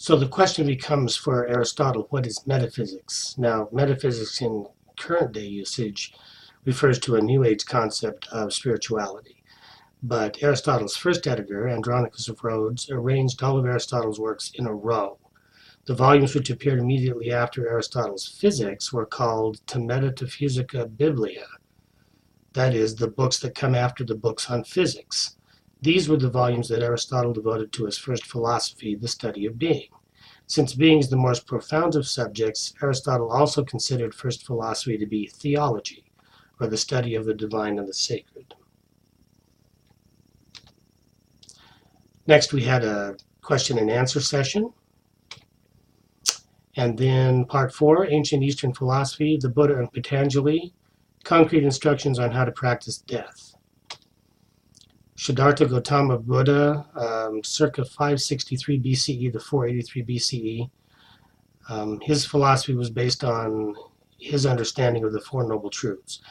So the question becomes for Aristotle, what is metaphysics? Now, metaphysics in current day usage refers to a New Age concept of spirituality. But Aristotle's first editor, Andronicus of Rhodes, arranged all of Aristotle's works in a row. The volumes which appeared immediately after Aristotle's Physics were called To Metaphysica Biblia. That is, the books that come after the books on physics. These were the volumes that Aristotle devoted to his first philosophy, the study of being. Since being is the most profound of subjects, Aristotle also considered first philosophy to be theology, or the study of the divine and the sacred. Next, we had a question and answer session. And then part 4, Ancient Eastern Philosophy, the Buddha and Patanjali, concrete instructions on how to practice death. Siddhartha Gautama Buddha, circa 563 BCE to 483 BCE. His philosophy was based on his understanding of the Four Noble Truths.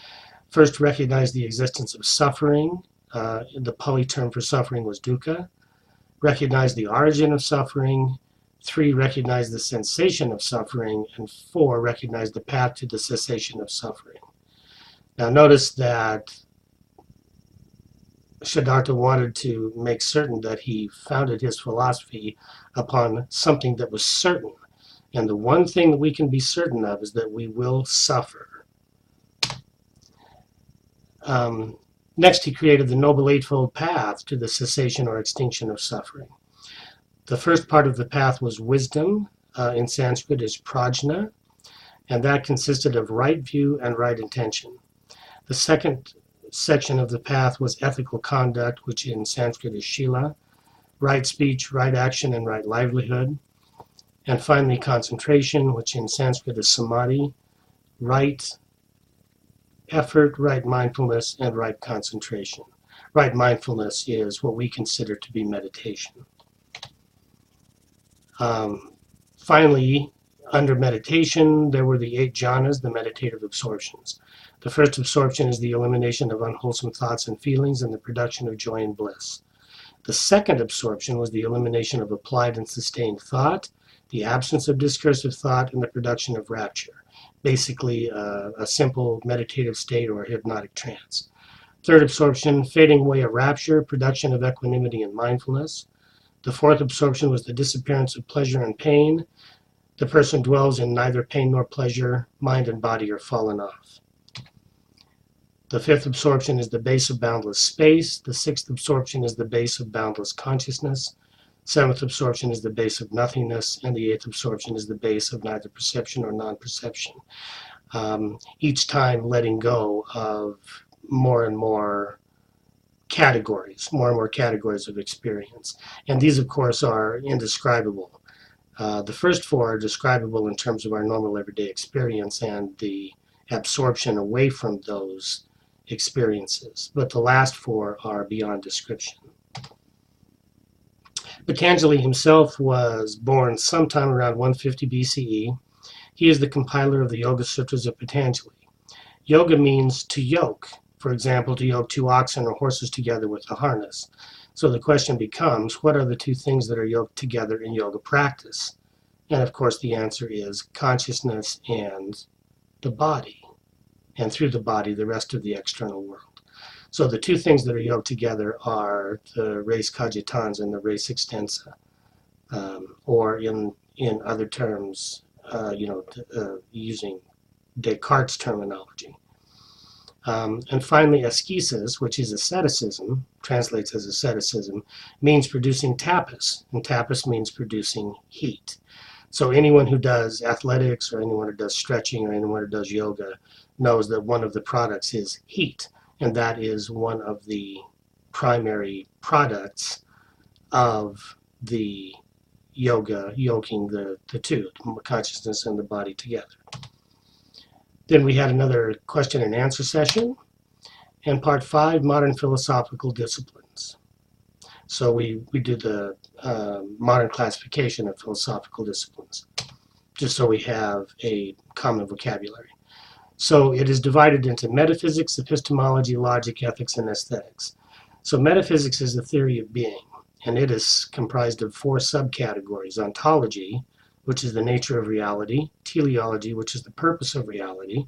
First, recognize the existence of suffering. The Pali term for suffering was dukkha. Recognize the origin of suffering. 3, recognize the sensation of suffering. And 4, recognize the path to the cessation of suffering. Now notice that Siddhartha wanted to make certain that he founded his philosophy upon something that was certain. And the one thing that we can be certain of is that we will suffer. Next, he created the Noble Eightfold Path to the cessation or extinction of suffering. The first part of the path was wisdom. In Sanskrit is prajna, and that consisted of right view and right intention. The second section of the path was ethical conduct, which in Sanskrit is shila, right speech, right action, and right livelihood. And finally, concentration, which in Sanskrit is samadhi, right effort, right mindfulness, and right concentration. Right mindfulness is what we consider to be meditation. Finally, under meditation, there were the 8 jhanas, the meditative absorptions. The first absorption is the elimination of unwholesome thoughts and feelings and the production of joy and bliss. The second absorption was the elimination of applied and sustained thought, the absence of discursive thought, and the production of rapture. Basically, a simple meditative state or hypnotic trance. Third absorption, fading away of rapture, production of equanimity and mindfulness. The fourth absorption was the disappearance of pleasure and pain. The person dwells in neither pain nor pleasure. Mind and body are fallen off. The fifth absorption is the base of boundless space. The sixth absorption is the base of boundless consciousness. Seventh absorption is the base of nothingness. And the eighth absorption is the base of neither perception or non-perception. Each time letting go of more and more categories of experience. And these, of course, are indescribable. The first 4 are describable in terms of our normal everyday experience and the absorption away from those experiences. But the last 4 are beyond description. Patanjali himself was born sometime around 150 BCE. He is the compiler of the Yoga Sutras of Patanjali. Yoga means to yoke. For example, to yoke 2 oxen or horses together with a harness. So the question becomes, what are the 2 things that are yoked together in yoga practice? And of course the answer is consciousness and the body. And through the body, the rest of the external world. So the 2 things that are yoked together are the res cogitans and the res extensa. Or in other terms, using Descartes' terminology. And finally, ascesis, which is asceticism, translates as asceticism, means producing tapas, and tapas means producing heat. So anyone who does athletics or anyone who does stretching or anyone who does yoga knows that one of the products is heat, and that is one of the primary products of the yoga, yoking the 2, consciousness and the body together. Then we had another question and answer session. And part 5, modern philosophical disciplines. So we do the modern classification of philosophical disciplines, just so we have a common vocabulary. So it is divided into metaphysics, epistemology, logic, ethics, and aesthetics. So metaphysics is the theory of being. and it is comprised of 4 subcategories: ontology, which is the nature of reality; teleology, which is the purpose of reality;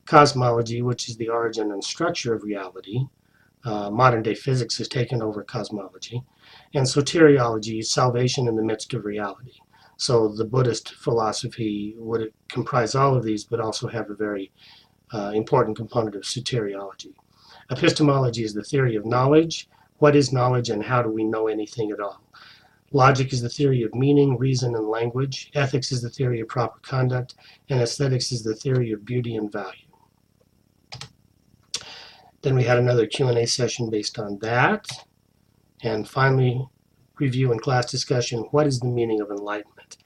cosmology, which is the origin and structure of reality. Modern day physics has taken over cosmology; and soteriology, salvation in the midst of reality. So the Buddhist philosophy would comprise all of these, but also have a very important component of soteriology. Epistemology is the theory of knowledge. What is knowledge and how do we know anything at all? Logic is the theory of meaning, reason, and language. Ethics is the theory of proper conduct. And aesthetics is the theory of beauty and value. Then we had another Q&A session based on that. And finally, review and class discussion. What is the meaning of enlightenment?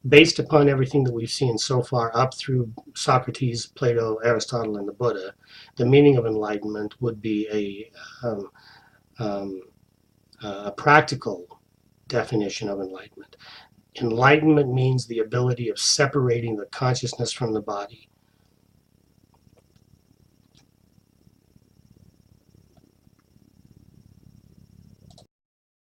Based upon everything that we've seen so far up through Socrates, Plato, Aristotle, and the Buddha, the meaning of enlightenment would be a practical definition of enlightenment. Enlightenment means the ability of separating the consciousness from the body.